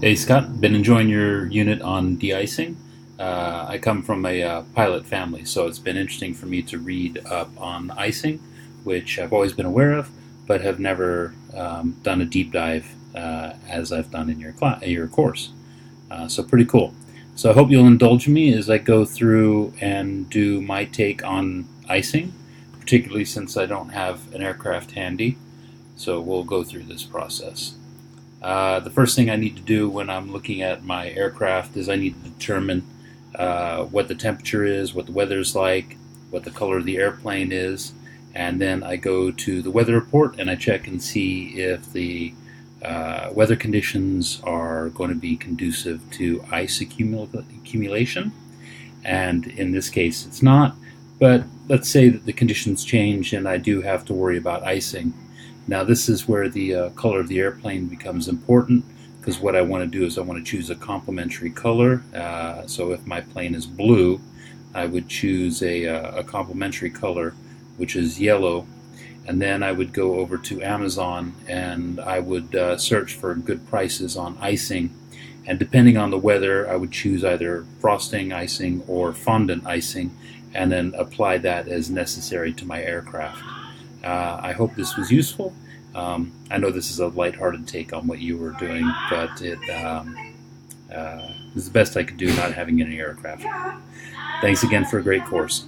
Hey Scott, been enjoying your unit on de-icing. I come from a pilot family, so it's been interesting for me to read up on icing, which I've always been aware of, but have never done a deep dive as I've done in your course. So pretty cool. So I hope you'll indulge me as I go through and do my take on icing, particularly since I don't have an aircraft handy. So we'll go through this process. The first thing I need to do when I'm looking at my aircraft is I need to determine what the temperature is, what the weather's like, what the color of the airplane is, and then I go to the weather report and I check and see if the weather conditions are going to be conducive to ice accumulation. And in this case, it's not. But let's say that the conditions change and I do have to worry about icing. Now, this is where the color of the airplane becomes important, because what I want to do is I want to choose a complementary color. So if my plane is blue, I would choose a complementary color, which is yellow. And then I would go over to Amazon and I would search for good prices on icing. And depending on the weather, I would choose either frosting icing or fondant icing and then apply that as necessary to my aircraft. I hope this was useful. I know this is a lighthearted take on what you were doing, but it is the best I could do not having any aircraft. Thanks again for a great course.